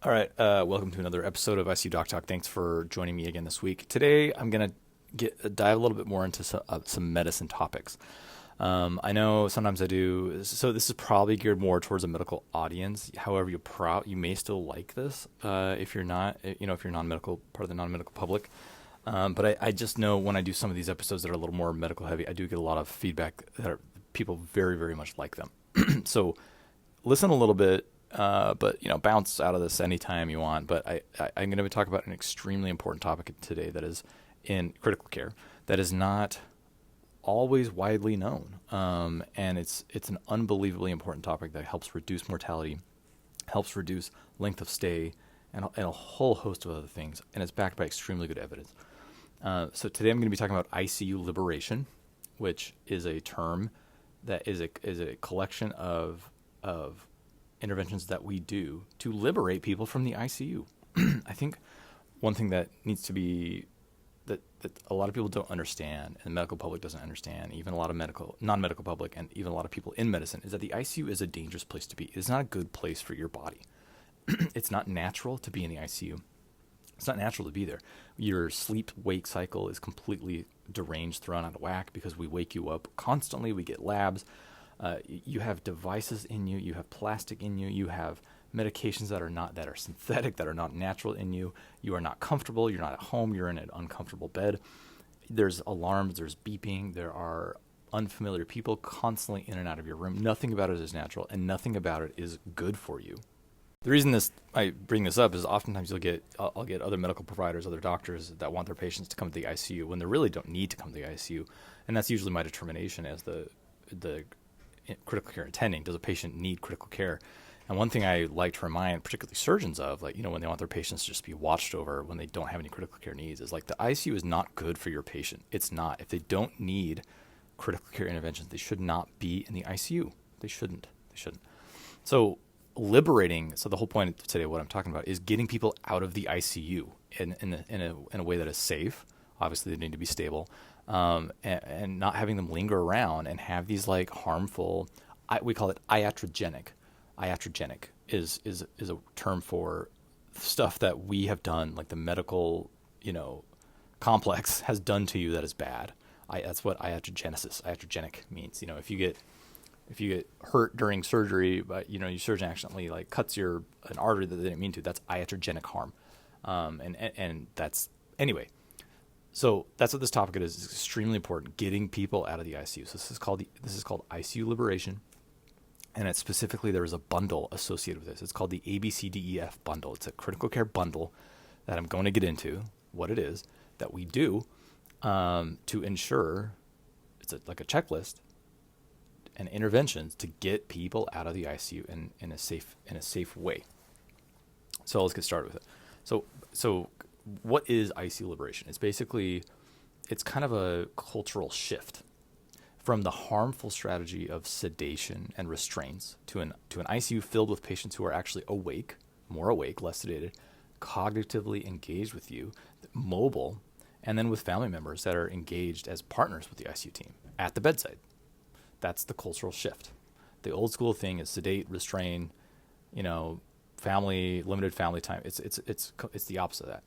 All right, welcome to another episode of ICU Doc Talk. Thanks for joining me again this week. Today, I'm going to dive a little bit more into some medicine topics. I know sometimes I do, so this is probably geared more towards a medical audience. However, you may still like this if you're not, if you're non-medical, part of the non-medical public. But I just know when I do some of these episodes that are a little more medical heavy, I do get a lot of feedback that people very, very much like them. So listen a little bit. But bounce out of this anytime you want. But I'm going to talk about an extremely important topic today that is in critical care that is not always widely known, and it's an unbelievably important topic that helps reduce mortality, helps reduce length of stay, and a whole host of other things. And it's backed by extremely good evidence. So today I'm going to be talking about ICU liberation, which is a term that is a collection of interventions that we do to liberate people from the ICU. I think one thing that needs to be that a lot of people don't understand, and the medical public doesn't understand, even a lot of non-medical public, and even a lot of people in medicine, is that the ICU is a dangerous place to be. It's not a good place for your body. It's not natural to be in the ICU. It's not natural to be there. Your sleep-wake cycle is completely deranged, thrown out of whack, because we wake you up constantly. We get labs. You have devices in you. You have plastic in you. You have medications that are synthetic, that are not natural in you. You are not comfortable. You're not at home. You're in an uncomfortable bed. There's alarms. There's beeping. There are unfamiliar people constantly in and out of your room. Nothing about it is natural, and nothing about it is good for you. The reason I bring this up is oftentimes I'll get other medical providers, other doctors that want their patients to come to the ICU when they really don't need to come to the ICU, and that's usually my determination as the critical care attending. Does a patient need critical care? And one thing I like to remind particularly surgeons of, when they want their patients to just be watched over when they don't have any critical care needs, is the ICU is not good for your patient. It's not. If they don't need critical care interventions, they should not be in the ICU. They shouldn't. So the whole point of today, what I'm talking about, is getting people out of the ICU in a way that is safe. Obviously, they need to be stable. And not having them linger around and have these harmful, we call it iatrogenic. Iatrogenic is a term for stuff that we have done, like the medical, complex has done to you that is bad. That's what iatrogenic means. If you get hurt during surgery, but your surgeon accidentally cuts an artery that they didn't mean to, that's iatrogenic harm. And that's anyway. So that's what this topic is. It's extremely important, getting people out of the ICU. So this is called ICU liberation, and it's specifically, there is a bundle associated with this. It's called the ABCDEF bundle. It's a critical care bundle that I'm going to get into what it is that we do to ensure it's like a checklist and interventions to get people out of the ICU in a safe way. So let's get started with it. So what is ICU liberation? It's kind of a cultural shift from the harmful strategy of sedation and restraints to an ICU filled with patients who are actually awake, more awake, less sedated, cognitively engaged with you, mobile, and then with family members that are engaged as partners with the ICU team at the bedside. That's the cultural shift. The old school thing is sedate, restrain, family, limited family time. It's the opposite of that.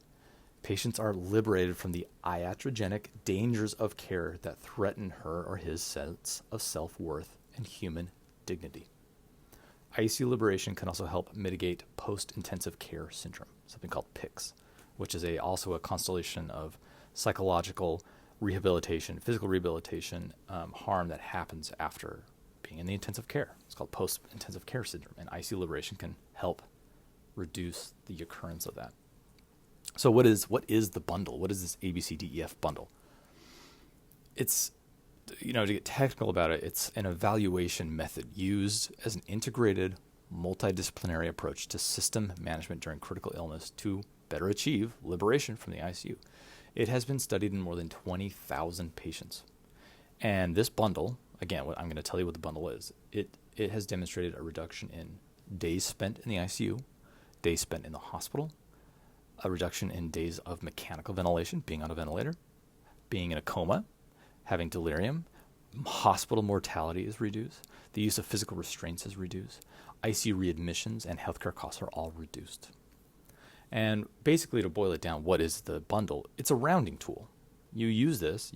Patients are liberated from the iatrogenic dangers of care that threaten her or his sense of self-worth and human dignity. ICU liberation can also help mitigate post-intensive care syndrome, something called PICS, which is also a constellation of psychological rehabilitation, physical rehabilitation, harm that happens after being in the intensive care. It's called post-intensive care syndrome, and ICU liberation can help reduce the occurrence of that. So what is the bundle? What is this ABCDEF bundle? It's, to get technical about it, it's an evaluation method used as an integrated, multidisciplinary approach to system management during critical illness to better achieve liberation from the ICU. It has been studied in more than 20,000 patients. And this bundle, again, I'm going to tell you what the bundle is. It has demonstrated a reduction in days spent in the ICU, days spent in the hospital, a reduction in days of mechanical ventilation, being on a ventilator, being in a coma, having delirium, hospital mortality is reduced, the use of physical restraints is reduced, ICU readmissions and healthcare costs are all reduced. And basically, to boil it down, what is the bundle? It's a rounding tool. You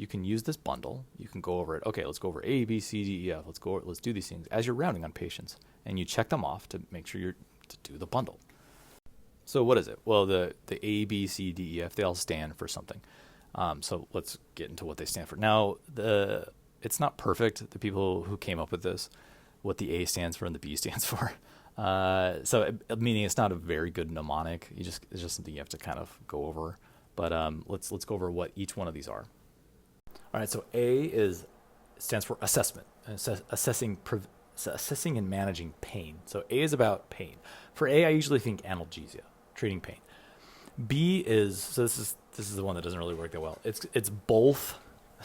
can use this bundle. You can go over it. Okay, let's go over A, B, C, D, E, F. Let's do these things as you're rounding on patients. And you check them off to make sure to do the bundle. So what is it? Well, the A, B, C, D, E, F, they all stand for something. So let's get into what they stand for. Now, it's not perfect, the people who came up with this, what the A stands for and the B stands for. Meaning it's not a very good mnemonic. It's just something you have to kind of go over. But let's go over what each one of these are. All right, so A stands for assessment, assessing and managing pain. So A is about pain. For A, I usually think analgesia, treating pain. B is this is the one that doesn't really work that well. It's both.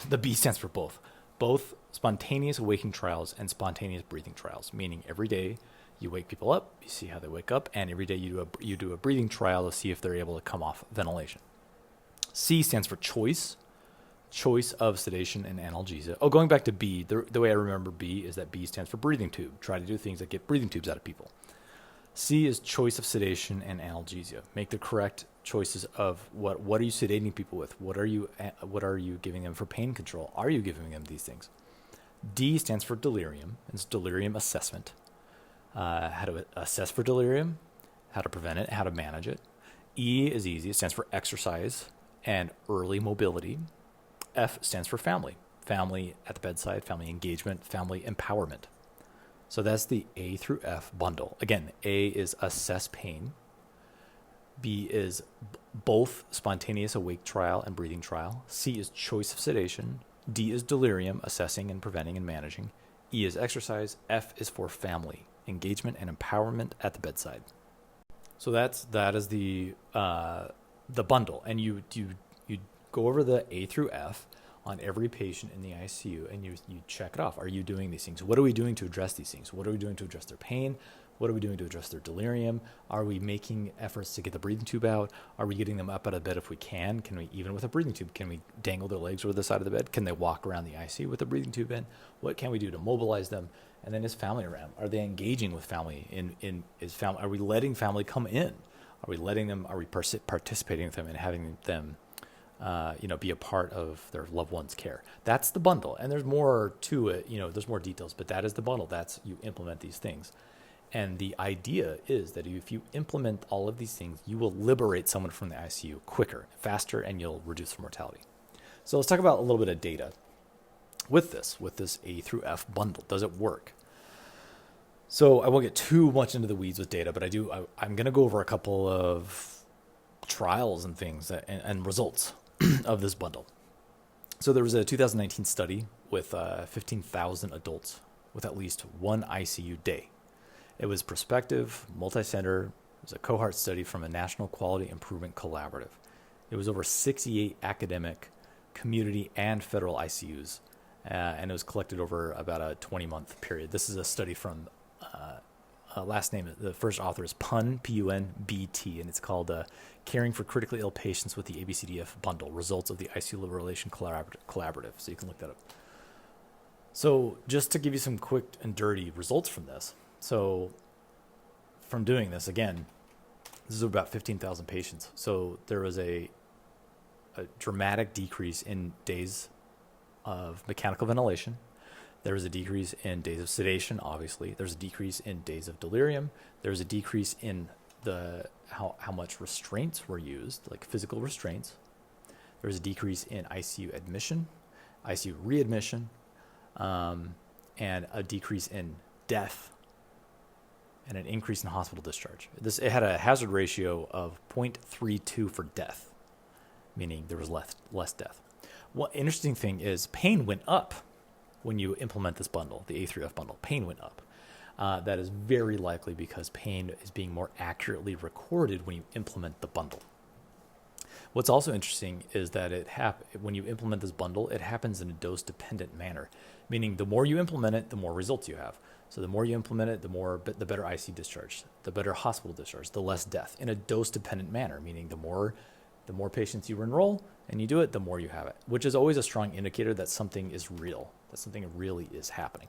The B stands for both spontaneous waking trials and spontaneous breathing trials. Meaning every day you wake people up, you see how they wake up, and every day you do a breathing trial to see if they're able to come off ventilation. C stands for choice of sedation and analgesia. Oh, going back to B, the way I remember B is that B stands for breathing tube. Try to do things that get breathing tubes out of people. C is choice of sedation and analgesia. Make the correct choices of what are you sedating people with? What are you giving them for pain control? Are you giving them these things? D stands for delirium. It's delirium assessment. How to assess for delirium, how to prevent it, how to manage it. E is easy. It stands for exercise and early mobility. F stands for family. Family at the bedside, family engagement, family empowerment. So that's the A through F bundle. Again, A is assess pain. B is both spontaneous awake trial and breathing trial. C is choice of sedation. D is delirium, assessing and preventing and managing. E is exercise. F is for family engagement and empowerment at the bedside. So that is the bundle, and you go over the A through F on every patient in the ICU, and you check it off. Are you doing these things? What are we doing to address these things? What are we doing to address their pain? What are we doing to address their delirium? Are we making efforts to get the breathing tube out? Are we getting them up out of bed if we can? Can we, even with a breathing tube, can we dangle their legs over the side of the bed? Can they walk around the ICU with the breathing tube in? What can we do to mobilize them? And then is family around? Are they engaging with family? Are we letting family come in? Are we participating with them and having them be a part of their loved one's care? That's the bundle. And there's more to it, there's more details, but that is the bundle. That's, you implement these things. And the idea is that if you implement all of these things, you will liberate someone from the ICU quicker, faster, and you'll reduce mortality. So let's talk about a little bit of data with this A through F bundle. Does it work? So I won't get too much into the weeds with data, but I'm going to go over a couple of trials and things and results of this bundle. So there was a 2019 study with 15,000 adults with at least one ICU day. It was prospective, multi-center. It was a cohort study from a National Quality Improvement Collaborative. It was over 68 academic, community, and federal ICUs, and it was collected over about a 20-month period. This is a study from last name. The first author is Pun, P-U-N-B-T, and it's called Caring for Critically Ill Patients with the ABCDF Bundle, Results of the ICU Liberation Collaborative. So you can look that up. So just to give you some quick and dirty results from this. So from doing this, again, this is about 15,000 patients. So there was a dramatic decrease in days of mechanical ventilation. There was a decrease in days of sedation, obviously. There's a decrease in days of delirium. There's a decrease in how much restraints were used, like physical restraints. There was a decrease in ICU admission, ICU readmission, and a decrease in death, and an increase in hospital discharge. It had a hazard ratio of 0.32 for death, meaning there was less death. One interesting thing is pain went up when you implement this bundle, the A through F bundle. Pain went up. That is very likely because pain is being more accurately recorded when you implement the bundle. What's also interesting is that when you implement this bundle, it happens in a dose-dependent manner, meaning the more you implement it, the more results you have. So the more you implement it, the better IC discharge, the better hospital discharge, the less death, in a dose-dependent manner, meaning the more patients you enroll and you do it, the more you have it, which is always a strong indicator that something is real, that something really is happening.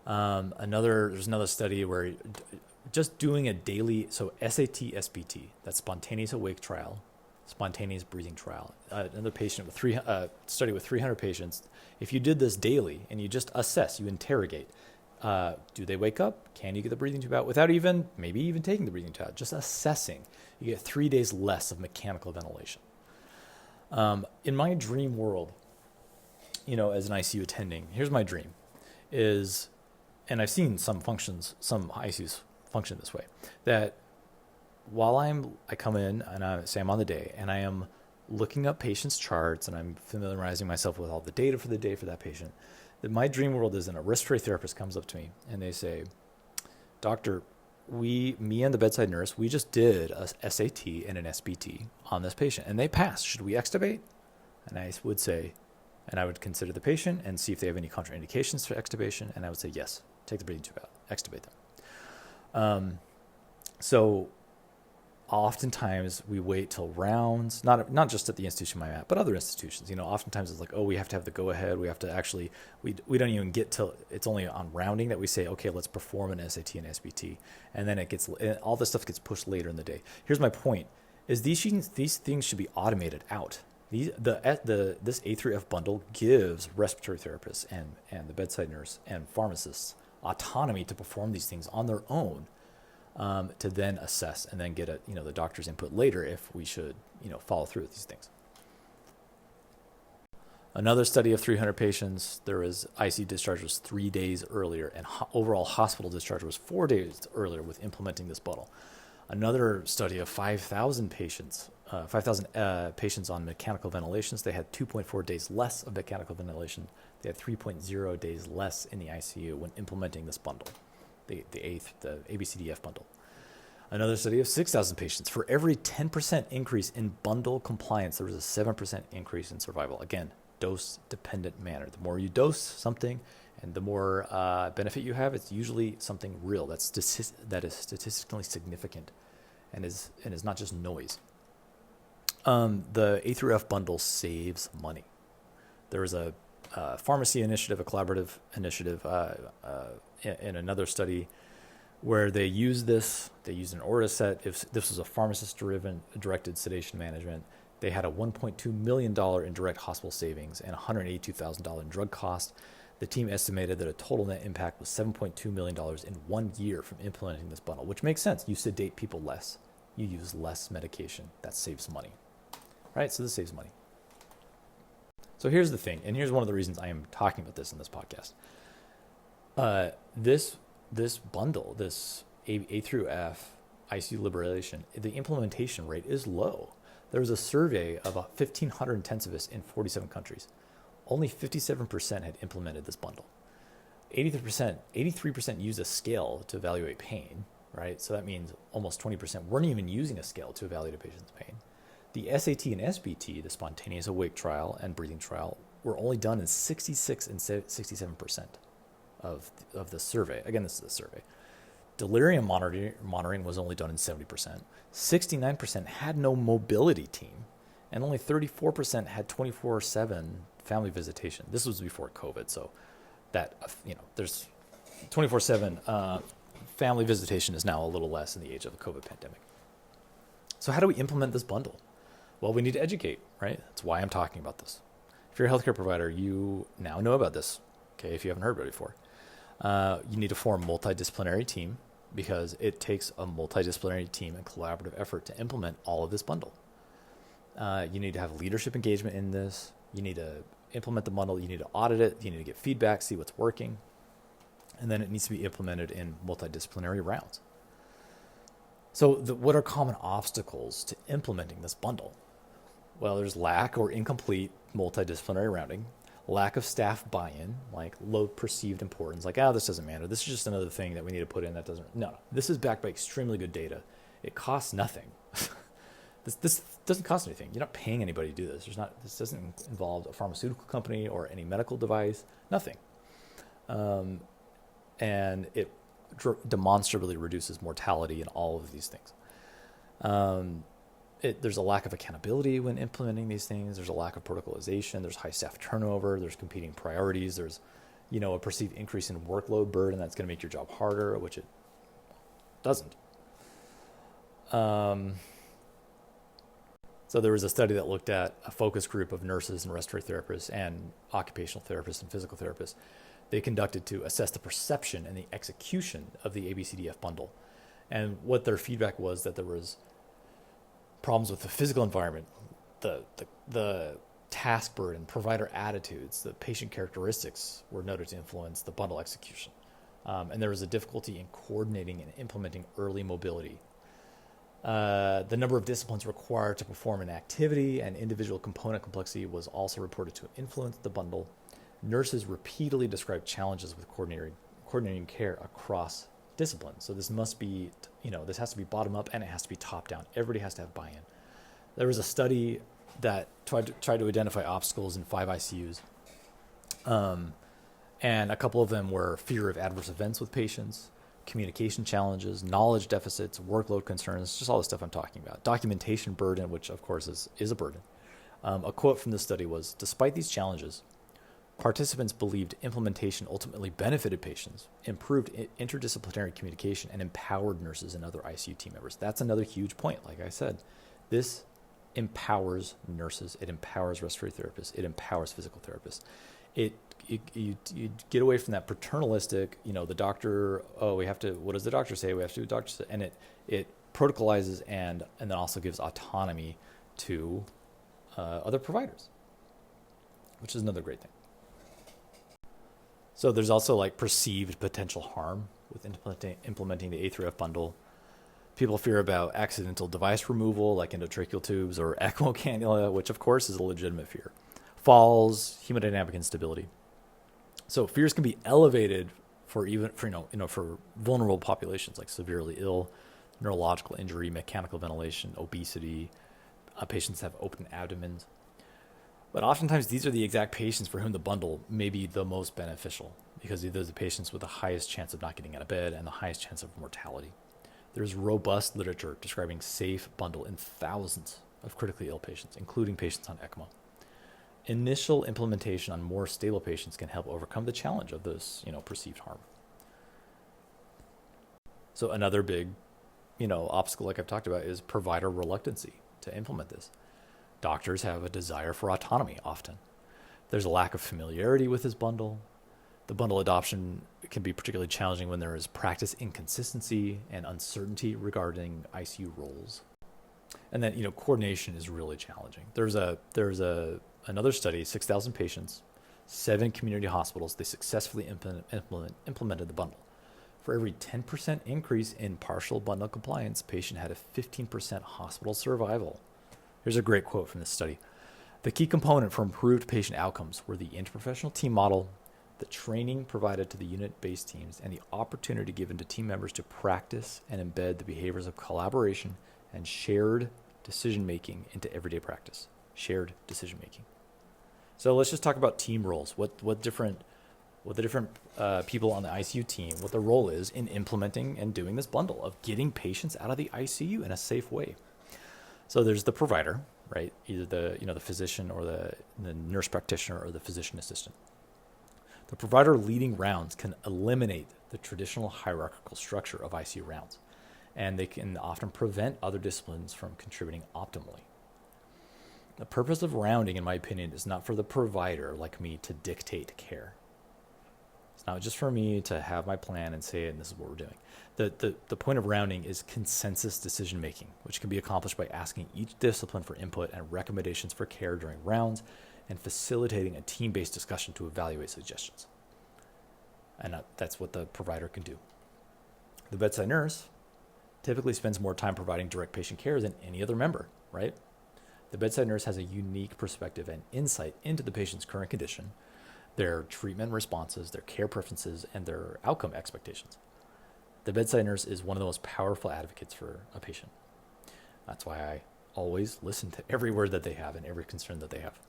There's another study where just doing a daily, so SAT, SBT, that's spontaneous awake trial, spontaneous breathing trial. Another patient with study with 300 patients. If you did this daily and you just assess, you interrogate, do they wake up? Can you get the breathing tube out without maybe even taking the breathing tube out? Just assessing, you get 3 days less of mechanical ventilation. In my dream world, as an ICU attending, here's my dream and I've seen some ICUs function this way, that while I come in and I say I'm on the day and I am looking up patients' charts and I'm familiarizing myself with all the data for the day for that patient, that my dream world is, and a respiratory therapist comes up to me and they say, "Doctor, me and the bedside nurse, we just did a SAT and an SBT on this patient and they passed. Should we extubate?" And I would say, and I would consider the patient and see if they have any contraindications for extubation. And I would say, yes, take the breathing tube out, extubate them. So oftentimes we wait till rounds, not just at the institution I'm at, but other institutions. Oftentimes it's like, we have to have the go ahead. We have to actually, we don't even get till it's only on rounding that we say, okay, let's perform an SAT and SBT, and then all this stuff gets pushed later in the day. Here's my point: is these things should be automated out. This A3F bundle gives respiratory therapists and the bedside nurse and pharmacists autonomy to perform these things on their own. To then assess and then get the doctor's input later if we should follow through with these things. Another study of 300 patients, there was ICU discharge was 3 days earlier, and overall hospital discharge was 4 days earlier with implementing this bundle. Another study of 5,000 patients on mechanical ventilations, they had 2.4 days less of mechanical ventilation. They had 3.0 days less in the ICU when implementing this bundle. The ABCDF bundle. Another study of 6,000 patients. For every 10% increase in bundle compliance, there was a 7% increase in survival. Again, dose-dependent manner. The more you dose something and the more benefit you have, it's usually something real that is statistically significant and is not just noise. The A3F bundle saves money. There was a pharmacy initiative, a collaborative initiative in another study where they used an order set. If this was a pharmacist-directed sedation management, they had a $1.2 million in direct hospital savings and $182,000 in drug cost. The team estimated that a total net impact was $7.2 million in 1 year from implementing this bundle, which makes sense. You sedate people less. You use less medication. That saves money, right? So this saves money. So here's the thing, and here's one of the reasons I am talking about this in this podcast. This bundle, this A through F ICU liberation, the implementation rate is low. There was a survey of 1,500 intensivists in 47 countries. Only 57% had implemented this bundle. 83% used a scale to evaluate pain, right? So that means almost 20% weren't even using a scale to evaluate a patient's pain. The SAT and SBT, the spontaneous awake trial and breathing trial, were only done in 66 and 67% of the survey. Again, this is a survey. Delirium monitoring was only done in 70%. 69% had no mobility team, and only 34% had 24/7 family visitation. This was before COVID, so that there's 24/7 family visitation is now a little less in the age of the COVID pandemic. So how do we implement this bundle? Well, we need to educate, right? That's why I'm talking about this. If you're a healthcare provider, you now know about this, okay, if you haven't heard about it before. You need to form a multidisciplinary team because it takes a multidisciplinary team and collaborative effort to implement all of this bundle. You need to have leadership engagement in this. You need to implement the bundle. You need to audit it. You need to get feedback, see what's working. And then it needs to be implemented in multidisciplinary rounds. So what are common obstacles to implementing this bundle? Well, there's lack or incomplete multidisciplinary rounding, lack of staff buy-in, like low perceived importance, like, this doesn't matter. This is just another thing that we need to put in that doesn't. No, this is backed by extremely good data. It costs nothing. This doesn't cost anything. You're not paying anybody to do this. This doesn't involve a pharmaceutical company or any medical device, nothing. And it demonstrably reduces mortality and all of these things. There's a lack of accountability when implementing these things. There's a lack of protocolization. There's high staff turnover. There's competing priorities. There's, a perceived increase in workload burden that's going to make your job harder, which it doesn't. So there was a study that looked at a focus group of nurses and respiratory therapists and occupational therapists and physical therapists. They conducted to assess the perception and the execution of the ABCDF bundle. And what their feedback was that there was problems with the physical environment, the task burden, provider attitudes, the patient characteristics were noted to influence the bundle execution. And there was a difficulty in coordinating and implementing early mobility. The number of disciplines required to perform an activity and individual component complexity was also reported to influence the bundle. Nurses repeatedly described challenges with coordinating care across disciplines. So this must be, this has to be bottom up and it has to be top down. Everybody has to have buy-in. There was a study that tried to identify obstacles in 5 ICUs. And a couple of them were fear of adverse events with patients, communication challenges, knowledge deficits, workload concerns, just all the stuff I'm talking about. Documentation burden, which of course is a burden. A quote from this study was, "Despite these challenges, participants believed implementation ultimately benefited patients, improved interdisciplinary communication, and empowered nurses and other ICU team members." That's another huge point. Like I said, this empowers nurses, it empowers respiratory therapists, it empowers physical therapists. You get away from that paternalistic, the doctor, what does the doctor say? We have to do what the doctor say. And it protocolizes and then also gives autonomy to other providers, which is another great thing. So there's also like perceived potential harm with implementing the A3F bundle. People fear about accidental device removal, like endotracheal tubes or ECMO cannula, which of course is a legitimate fear. Falls, hemodynamic instability. So fears can be elevated for vulnerable populations like severely ill, neurological injury, mechanical ventilation, obesity. Patients have open abdomens. But oftentimes these are the exact patients for whom the bundle may be the most beneficial, because these are the patients with the highest chance of not getting out of bed and the highest chance of mortality. There's robust literature describing safe bundle in thousands of critically ill patients, including patients on ECMO. Initial implementation on more stable patients can help overcome the challenge of this, perceived harm. So another big, obstacle, like I've talked about, is provider reluctancy to implement this. Doctors have a desire for autonomy often. There's a lack of familiarity with this bundle. The bundle adoption can be particularly challenging when there is practice inconsistency and uncertainty regarding ICU roles. And then, coordination is really challenging. There's another study, 6,000 patients, 7 community hospitals. They successfully implemented the bundle. For every 10% increase in partial bundle compliance, patient had a 15% hospital survival. Here's a great quote from this study. "The key component for improved patient outcomes were the interprofessional team model, the training provided to the unit-based teams, and the opportunity given to team members to practice and embed the behaviors of collaboration and shared decision-making into everyday practice." Shared decision-making. So let's just talk about team roles. What the different people on the ICU team, what their role is in implementing and doing this bundle of getting patients out of the ICU in a safe way. So there's the provider, right? Either the physician or the nurse practitioner or the physician assistant. The provider leading rounds can eliminate the traditional hierarchical structure of ICU rounds, and they can often prevent other disciplines from contributing optimally. The purpose of rounding, in my opinion, is not for the provider like me to dictate care. It's not just for me to have my plan and say it, and this is what we're doing. The point of rounding is consensus decision making, which can be accomplished by asking each discipline for input and recommendations for care during rounds and facilitating a team-based discussion to evaluate suggestions. And that's what the provider can do. The bedside nurse typically spends more time providing direct patient care than any other member, right? The bedside nurse has a unique perspective and insight into the patient's current condition, their treatment responses, their care preferences, and their outcome expectations. The bedside nurse is one of the most powerful advocates for a patient. That's why I always listen to every word that they have and every concern that they have.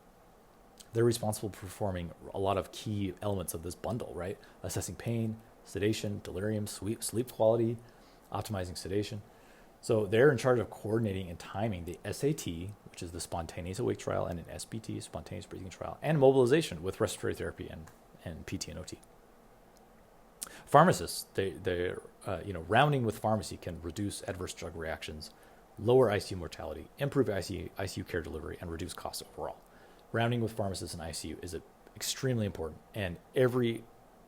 They're responsible for performing a lot of key elements of this bundle, right? Assessing pain, sedation, delirium, sleep quality, optimizing sedation. So they're in charge of coordinating and timing the SAT, which is the spontaneous awake trial, and an SBT, spontaneous breathing trial, and mobilization with respiratory therapy and PT and OT. Pharmacists, they're rounding with pharmacy can reduce adverse drug reactions, lower ICU mortality, improve ICU care delivery, and reduce costs overall. Rounding with pharmacists in ICU is extremely important, and every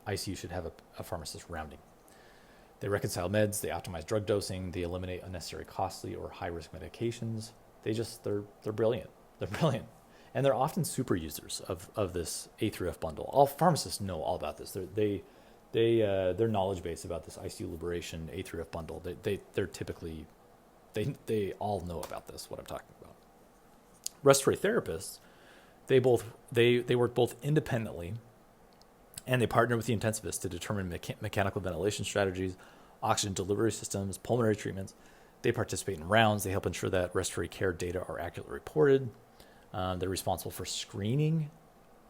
ICU should have a pharmacist rounding. They reconcile meds, they optimize drug dosing, they eliminate unnecessary costly or high-risk medications. They're brilliant. They're brilliant. And they're often super users of this A through F bundle. All pharmacists know all about this. Their knowledge base about this ICU liberation A through F bundle, they're typically, they all know about this, what I'm talking about. Respiratory therapists, they work both independently and they partner with the intensivists to determine mechanical ventilation strategies, oxygen delivery systems, pulmonary treatments. They participate in rounds. They help ensure that respiratory care data are accurately reported. They're responsible for screening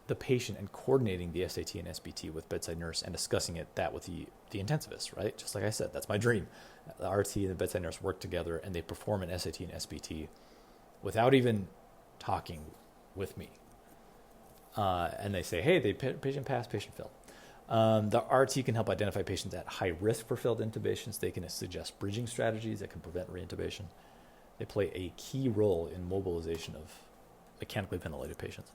the patient and coordinating the SAT and SBT with bedside nurse and discussing that with the intensivist, right? Just like I said, that's my dream. The RT and the bedside nurse work together and they perform an SAT and SBT without even talking with me. And they say, hey, patient passed, patient failed. The RT can help identify patients at high risk for failed intubations. They can suggest bridging strategies that can prevent reintubation. They play a key role in mobilization of mechanically ventilated patients.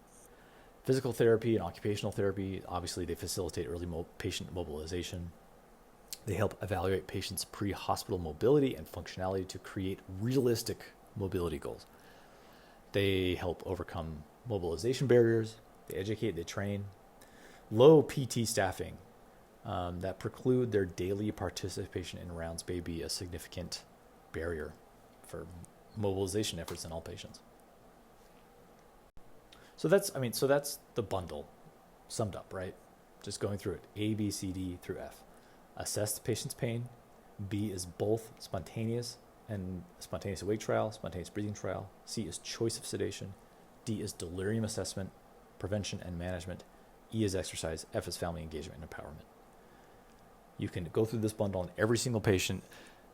Physical therapy and occupational therapy, obviously they facilitate early patient mobilization. They help evaluate patients' pre-hospital mobility and functionality to create realistic mobility goals. They help overcome mobilization barriers. They educate, they train. Low PT staffing that preclude their daily participation in rounds may be a significant barrier for mobilization efforts in all patients. So that's the bundle summed up, right? Just going through it. A, B, C, D through F. Assess the patient's pain. B is both spontaneous and spontaneous awake trial, spontaneous breathing trial. C is choice of sedation. D is delirium assessment, prevention and management. E is exercise. F is family engagement and empowerment. You can go through this bundle on every single patient,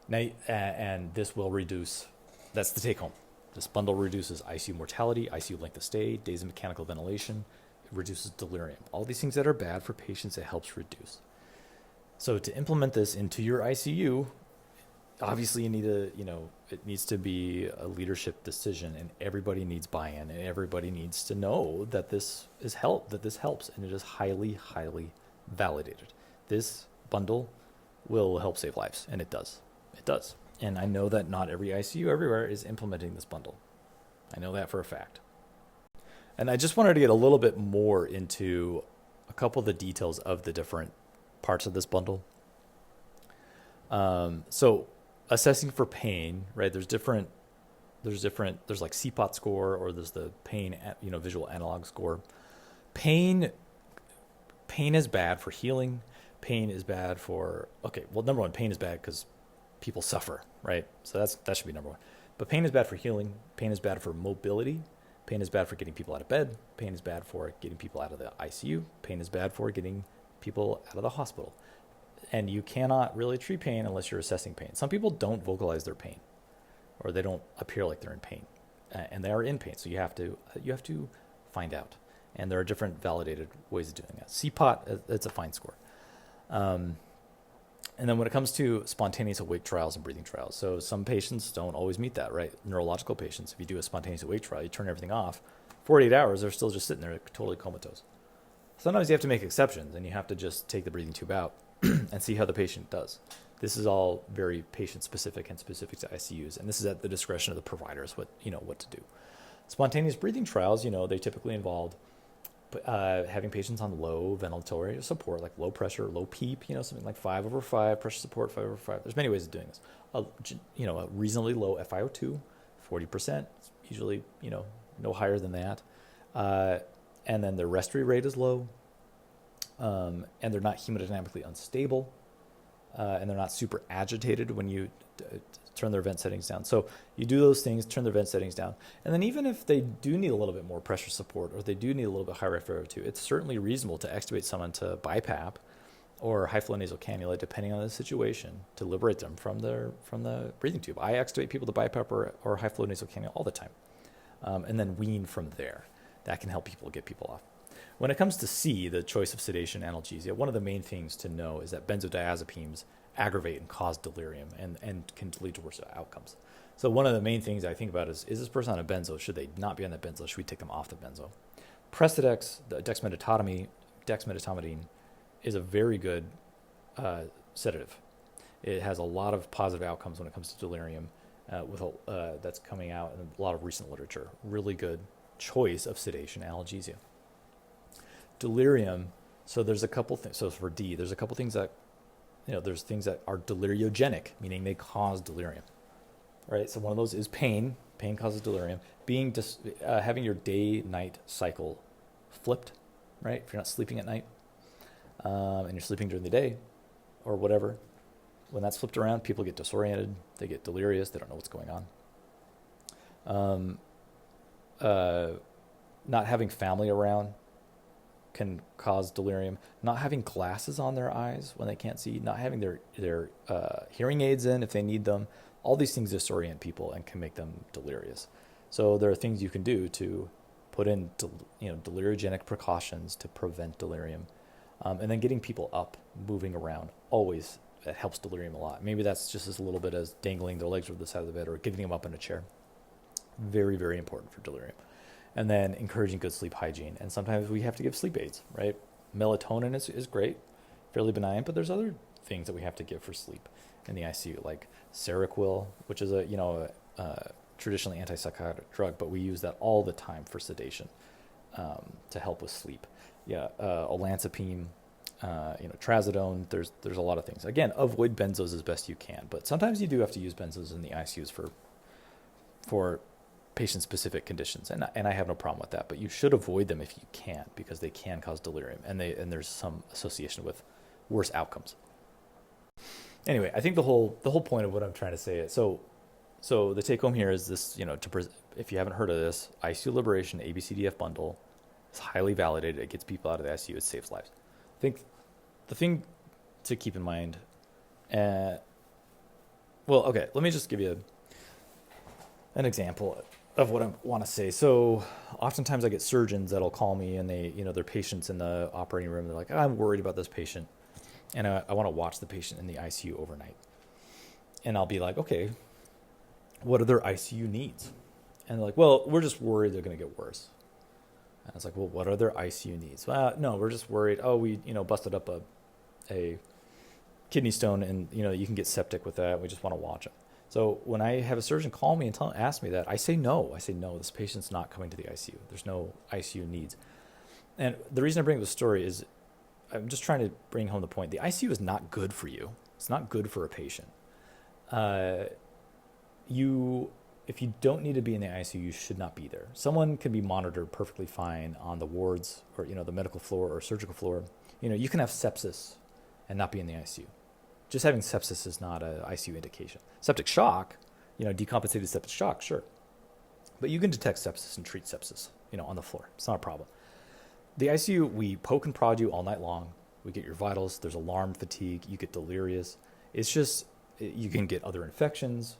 and this will reduce, that's the take home. This bundle reduces ICU mortality, ICU length of stay, days of mechanical ventilation. It reduces delirium. All these things that are bad for patients, it helps reduce. So to implement this into your ICU, obviously you need it needs to be a leadership decision, and everybody needs buy-in, and everybody needs to know that this helps, and it is highly, highly validated. This bundle will help save lives, and it does. It does. And I know that not every ICU everywhere is implementing this bundle. I know that for a fact. And I just wanted to get a little bit more into a couple of the details of the different parts of this bundle. So assessing for pain, right? There's like CPOT score, or there's the pain, visual analog score. Pain is bad for healing. Pain is bad for, number one, pain is bad because people suffer, right? So that should be number one. But pain is bad for healing. Pain is bad for mobility. Pain is bad for getting people out of bed. Pain is bad for getting people out of the ICU. Pain is bad for getting people out of the hospital. And you cannot really treat pain unless you're assessing pain. Some people don't vocalize their pain, or they don't appear like they're in pain, and they are in pain. So you have to find out. And there are different validated ways of doing that. CPOT, it's a fine score. And then when it comes to spontaneous awake trials and breathing trials, so some patients don't always meet that, right? Neurological patients, if you do a spontaneous awake trial, you turn everything off, 48 hours, they're still just sitting there totally comatose. Sometimes you have to make exceptions, and you have to just take the breathing tube out and see how the patient does. This is all very patient-specific and specific to ICUs, and this is at the discretion of the providers, what to do. Spontaneous breathing trials, they typically involve having patients on low ventilatory support, like low pressure, low PEEP, something like 5/5, pressure support 5/5. There's many ways of doing this. A reasonably low FiO2, 40%, usually, no higher than that. And then their respiratory rate is low, and they're not hemodynamically unstable, and they're not super agitated when you turn their vent settings down. So you do those things, turn their vent settings down. And then even if they do need a little bit more pressure support, or they do need a little bit higher FiO2, it's certainly reasonable to extubate someone to BiPAP or high flow nasal cannula, depending on the situation, to liberate them from the breathing tube. I extubate people to BiPAP or high flow nasal cannula all the time, and then wean from there. That can help get people off. When it comes to C, the choice of sedation analgesia, one of the main things to know is that benzodiazepines aggravate and cause delirium and can lead to worse outcomes. So one of the main things I think about is this person on a benzo? Should they not be on the benzo? Should we take them off the benzo? Precedex, the dexmedetomidine, is a very good sedative. It has a lot of positive outcomes when it comes to delirium. That's coming out in a lot of recent literature. Really good choice of sedation analgesia. Delirium. So there's a couple things. So for D, there's a couple things that, there's things that are deliriogenic, meaning they cause delirium. Right. So one of those is pain. Pain causes delirium. Having your day-night cycle flipped, right? If you're not sleeping at night, and you're sleeping during the day, or whatever, when that's flipped around, people get disoriented. They get delirious. They don't know what's going on. Not having family around can cause delirium. Not having glasses on their eyes when they can't see. Not having their hearing aids in if they need them. All these things disorient people and can make them delirious. So there are things you can do to put in, deliriogenic precautions to prevent delirium. And then getting people up, moving around, always that helps delirium a lot. Maybe that's just as a little bit as dangling their legs over the side of the bed or getting them up in a chair. Very, very important for delirium. And then encouraging good sleep hygiene. And sometimes we have to give sleep aids, right? Melatonin is great, fairly benign, but there's other things that we have to give for sleep in the ICU, like Seroquel, which is a traditionally antipsychotic drug, but we use that all the time for sedation to help with sleep. Olanzapine, trazodone. There's a lot of things. Again, avoid benzos as best you can, but sometimes you do have to use benzos in the ICUs for patient-specific conditions, and I have no problem with that. But you should avoid them if you can, because they can cause delirium, and there's some association with worse outcomes. Anyway, I think the whole point of what I'm trying to say is so the take home here is this, if you haven't heard of this, ICU Liberation ABCDF bundle is highly validated. It gets people out of the ICU. It saves lives. I think the thing to keep in mind, let me just give you an example of what I want to say. So oftentimes I get surgeons that'll call me and they, their patients in the operating room. They're like, I'm worried about this patient. And I want to watch the patient in the ICU overnight. And I'll be like, okay, what are their ICU needs? And they're like, well, we're just worried they're going to get worse. And I was like, well, what are their ICU needs? Well, no, we're just worried. Oh, we, busted up a kidney stone and, you can get septic with that. We just want to watch them. So when I have a surgeon call me and ask me that, I say no. This patient's not coming to the ICU. There's no ICU needs. And the reason I bring up the story is I'm just trying to bring home the point. The ICU is not good for you. It's not good for a patient. If you don't need to be in the ICU, you should not be there. Someone can be monitored perfectly fine on the wards or, the medical floor or surgical floor. You can have sepsis and not be in the ICU. Just having sepsis is not an ICU indication. Septic shock, decompensated septic shock, sure. But you can detect sepsis and treat sepsis, on the floor. It's not a problem. The ICU, we poke and prod you all night long. We get your vitals. There's alarm fatigue. You get delirious. It's just, you can get other infections.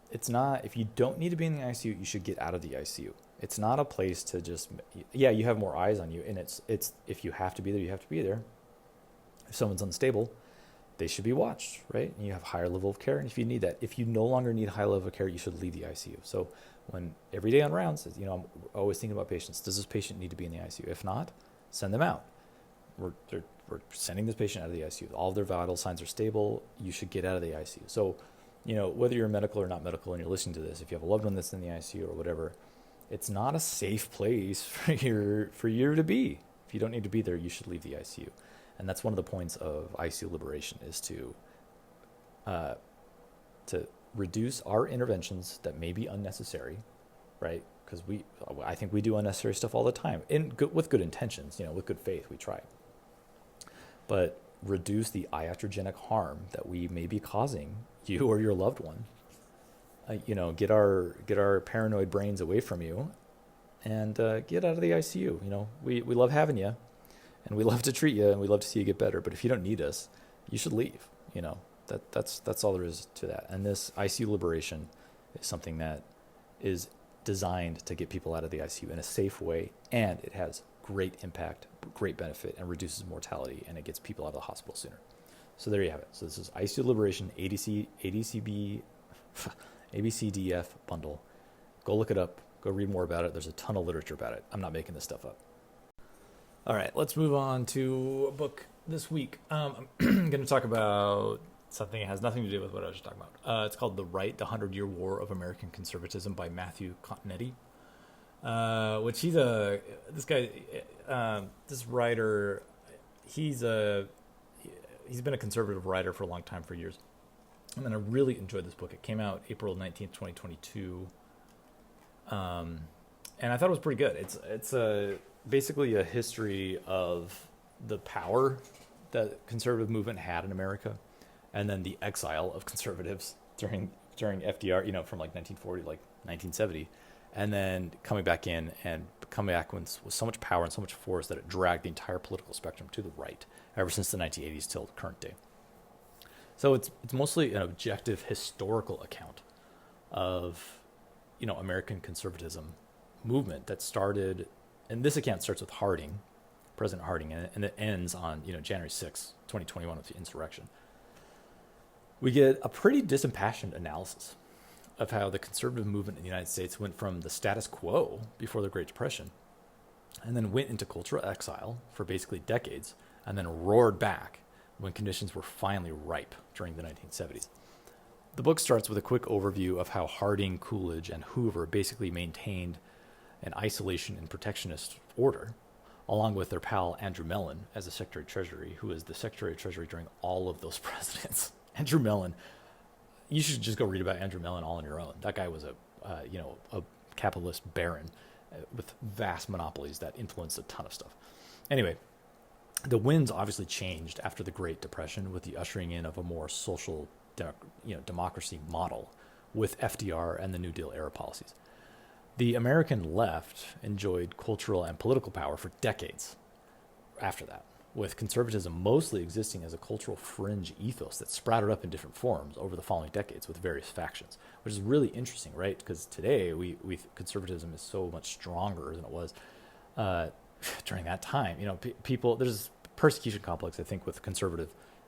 It's not, if you don't need to be in the ICU, you should get out of the ICU. It's not a place to just, you have more eyes on you. And it's if you have to be there, you have to be there. If someone's unstable, they should be watched, right? And you have higher level of care. And if you need that, if you no longer need high level of care, you should leave the ICU. So when every day on rounds, I'm always thinking about patients. Does this patient need to be in the ICU? If not, send them out. We're sending this patient out of the ICU. All of their vital signs are stable. You should get out of the ICU. So, whether you're medical or not medical and you're listening to this, if you have a loved one that's in the ICU or whatever, it's not a safe place for you to be. If you don't need to be there, you should leave the ICU. And that's one of the points of ICU Liberation is to reduce our interventions that may be unnecessary, right? Because I think we do unnecessary stuff all the time with good intentions, with good faith, we try. But reduce the iatrogenic harm that we may be causing you or your loved one. Get our paranoid brains away from you and get out of the ICU. We love having you and we love to treat you and we love to see you get better. But if you don't need us, you should leave. That's all there is to that. And this ICU Liberation is something that is designed to get people out of the ICU in a safe way, and it has great impact, great benefit, and reduces mortality, and it gets people out of the hospital sooner. So there you have it. So this is ICU Liberation ADCB, ABCDF bundle. Go look it up. Go read more about it. There's a ton of literature about it. I'm not making this stuff up. All right, let's move on to a book this week. I'm going to talk about something that has nothing to do with what I was just talking about. It's called The Right, The 100-Year War of American Conservatism by Matthew Contenetti, which this writer, he's been a conservative writer for a long time, for years. And then I really enjoyed this book. It came out April 19th, 2022. And I thought it was pretty good. It's basically a history of the power that conservative movement had in America, and then the exile of conservatives during FDR, from like 1940 to like 1970, and then coming back in and coming back with so much power and so much force that it dragged the entire political spectrum to the right ever since the 1980s till the current day. So it's mostly an objective historical account of American conservatism movement that started, and this account starts with President Harding, and it ends on January 6, 2021 with the insurrection. We get a pretty disimpassioned analysis of how the conservative movement in the United States went from the status quo before the Great Depression and then went into cultural exile for basically decades and then roared back when conditions were finally ripe during the 1970s. The book starts with a quick overview of how Harding, Coolidge, and Hoover basically maintained an isolation and protectionist order, along with their pal Andrew Mellon as the Secretary of Treasury, who was the Secretary of Treasury during all of those presidents. Andrew Mellon, you should just go read about Andrew Mellon all on your own. That guy was a capitalist baron with vast monopolies that influenced a ton of stuff. Anyway, the winds obviously changed after the Great Depression with the ushering in of a more social democracy model with FDR and the New Deal era policies. The American left enjoyed cultural and political power for decades after that, with conservatism mostly existing as a cultural fringe ethos that sprouted up in different forms over the following decades with various factions, which is really interesting, right? Because today conservatism is so much stronger than it was during that time. People, there's a persecution complex, I think, with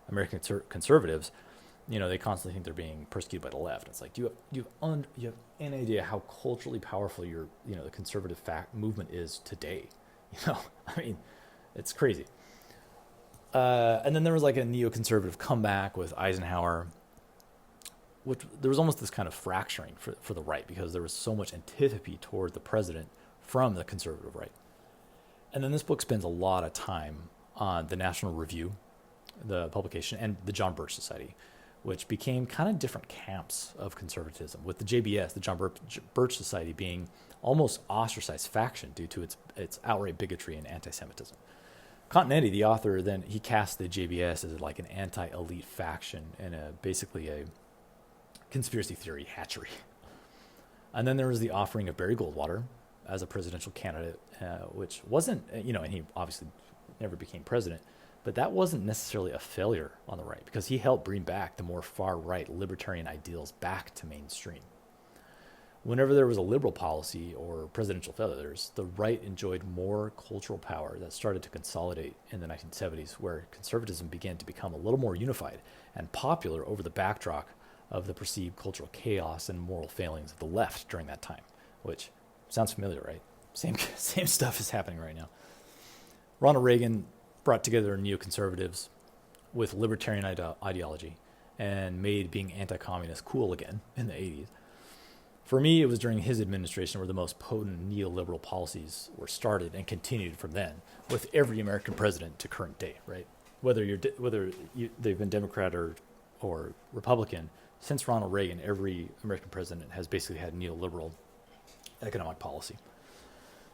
American conservatives. They constantly think they're being persecuted by the left. It's like, do you have any idea how culturally powerful the conservative movement is today? It's crazy. And then there was like a neoconservative comeback with Eisenhower, which there was almost this kind of fracturing for the right because there was so much antipathy toward the president from the conservative right. And then this book spends a lot of time on the National Review, the publication, and the John Birch Society, which became kind of different camps of conservatism, with the JBS, the John Birch Society, being almost ostracized faction due to its outright bigotry and anti-Semitism. Contenetti, the author, then he cast the JBS as like an anti-elite faction and basically a conspiracy theory hatchery. And then there was the offering of Barry Goldwater as a presidential candidate, which wasn't, and he obviously never became president, but that wasn't necessarily a failure on the right because he helped bring back the more far-right libertarian ideals back to mainstream. Whenever there was a liberal policy or presidential failures, the right enjoyed more cultural power that started to consolidate in the 1970s, where conservatism began to become a little more unified and popular over the backdrop of the perceived cultural chaos and moral failings of the left during that time, which sounds familiar, right? Same stuff is happening right now. Ronald Reagan brought together neoconservatives with libertarian ideology and made being anti-communist cool again in the 80s. For me, it was during his administration where the most potent neoliberal policies were started and continued from then, with every American president to current day, right? Whether they've been Democrat or Republican, since Ronald Reagan, every American president has basically had neoliberal economic policy.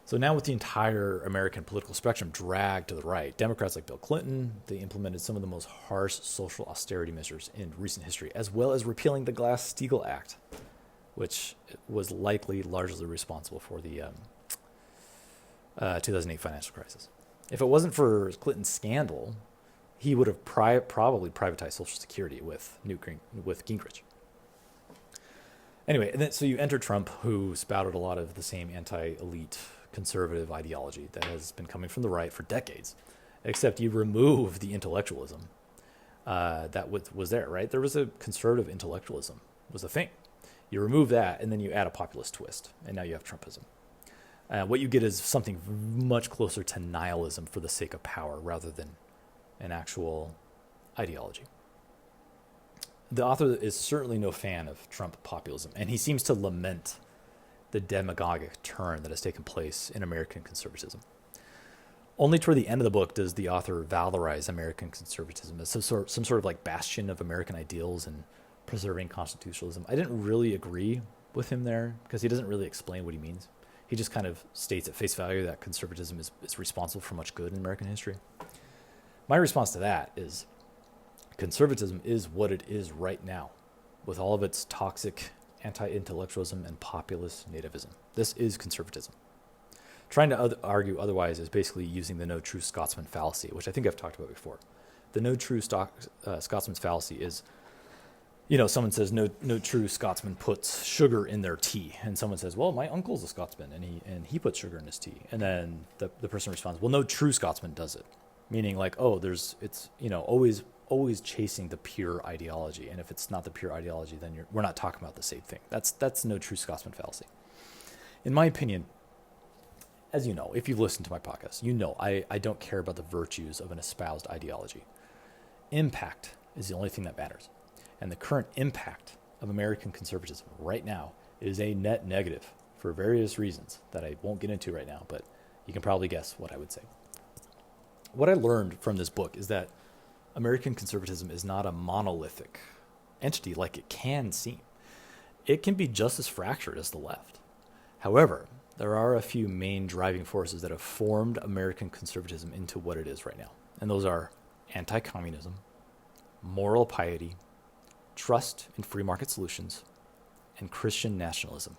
So now with the entire American political spectrum dragged to the right, Democrats like Bill Clinton, they implemented some of the most harsh social austerity measures in recent history, as well as repealing the Glass-Steagall Act, which was likely largely responsible for the 2008 financial crisis. If it wasn't for Clinton's scandal, he would have probably privatized Social Security with Gingrich. Anyway, and then, so you enter Trump, who spouted a lot of the same anti-elite conservative ideology that has been coming from the right for decades, except you remove the intellectualism that was there, right? There was a conservative intellectualism was a thing. You remove that, and then you add a populist twist, and now you have Trumpism. What you get is something much closer to nihilism for the sake of power rather than an actual ideology. The author is certainly no fan of Trump populism, and he seems to lament the demagogic turn that has taken place in American conservatism. Only toward the end of the book does the author valorize American conservatism as some sort of like bastion of American ideals and preserving constitutionalism. I didn't really agree with him there because he doesn't really explain what he means. He just kind of states at face value that conservatism is responsible for much good in American history. My response to that is conservatism is what it is right now, with all of its toxic anti-intellectualism and populist nativism. This is conservatism. Trying to argue otherwise is basically using the no true Scotsman fallacy, which I think I've talked about before. The no true Scotsman's fallacy is, someone says no true Scotsman puts sugar in their tea, and someone says, well, my uncle's a Scotsman and he puts sugar in his tea, and then the person responds, well, no true Scotsman does it, meaning like, it's always chasing the pure ideology, and if it's not the pure ideology, then we're not talking about the same thing. That's no true Scotsman fallacy. In my opinion, as you know, if you've listened to my podcast, I don't care about the virtues of an espoused ideology. Impact is the only thing that matters. And the current impact of American conservatism right now is a net negative for various reasons that I won't get into right now, but you can probably guess what I would say. What I learned from this book is that American conservatism is not a monolithic entity like it can seem. It can be just as fractured as the left. However, there are a few main driving forces that have formed American conservatism into what it is right now. And those are anti-communism, moral piety, trust in free market solutions, and Christian nationalism,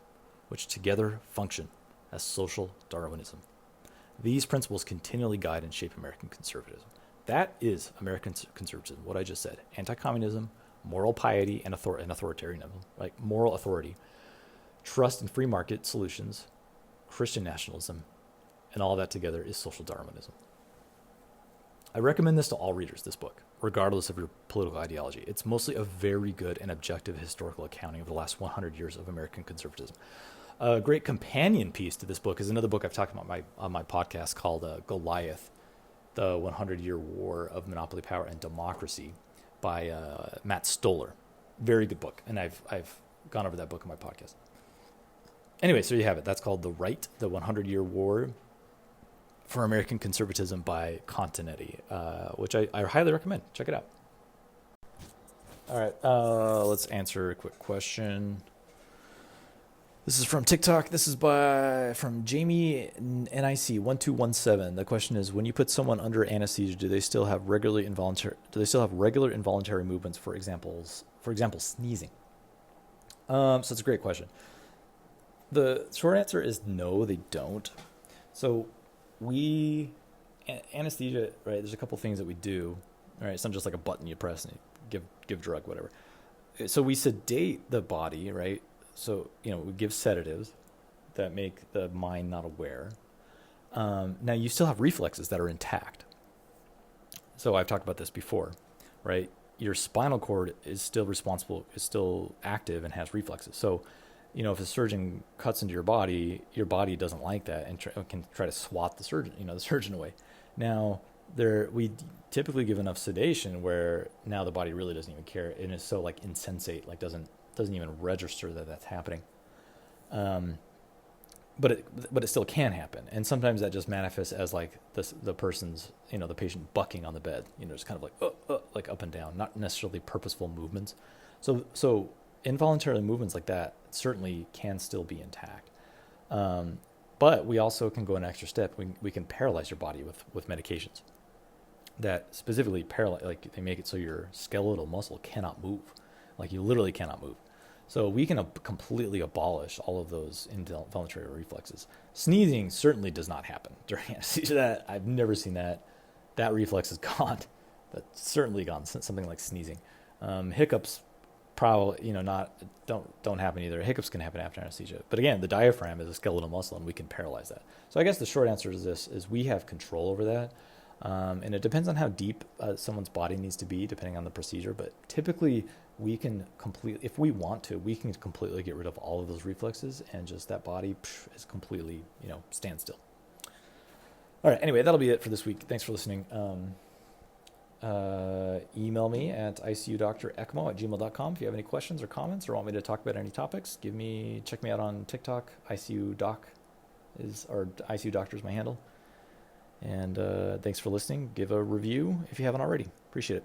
which together function as social Darwinism. These principles continually guide and shape American conservatism. That is American conservatism, what I just said. Anti-communism, moral piety, and authoritarianism, like moral authority, trust in free market solutions, Christian nationalism, and all that together is social Darwinism. I recommend this to all readers, this book, regardless of your political ideology. It's mostly a very good and objective historical accounting of the last 100 years of American conservatism. A great companion piece to this book is another book I've talked about on my podcast called Goliath, The 100-Year War of Monopoly Power and Democracy by Matt Stoller. Very good book, and I've gone over that book in my podcast. Anyway, so you have it. That's called The 100-Year War for American Conservatism by Continetti, which I highly recommend. Check it out. All right, let's answer a quick question. This is from TikTok. This is from Jamie NIC1217. The question is: when you put someone under anesthesia, do they still have regular involuntary movements? For example, sneezing. So it's a great question. The short answer is no, they don't. So anesthesia, right? There's a couple things that we do. All right, it's not just like a button you press and you give drug, whatever. So we sedate the body, right? So, we give sedatives that make the mind not aware. Now, you still have reflexes that are intact. So I've talked about this before, right? Your spinal cord is still active and has reflexes. So, if a surgeon cuts into your body doesn't like that and can try to swat the surgeon away. Now, we typically give enough sedation where now the body really doesn't even care and is so like insensate, like doesn't even register that that's happening. But it still can happen. And sometimes that just manifests as like the person's, the patient bucking on the bed, just kind of like up and down, not necessarily purposeful movements. So involuntary movements like that certainly can still be intact. But we also can go an extra step. We can paralyze your body with medications that specifically paralyze, like they make it so your skeletal muscle cannot move. Like you literally cannot move. So we can completely abolish all of those involuntary reflexes. Sneezing certainly does not happen during anesthesia. I've never seen that. That reflex is gone. That's certainly gone. Something like sneezing. Hiccups probably, don't happen either. Hiccups can happen after anesthesia. But again, the diaphragm is a skeletal muscle and we can paralyze that. So I guess the short answer to this is we have control over that. And it depends on how deep someone's body needs to be, depending on the procedure. But typically, we can completely, if we want to, we can completely get rid of all of those reflexes, and just that body is completely, standstill. All right. Anyway, that'll be it for this week. Thanks for listening. Email me at icudoctorecmo@gmail.com if you have any questions or comments or want me to talk about any topics. Check me out on TikTok. ICU Doctor is my handle. And thanks for listening. Give a review if you haven't already. Appreciate it.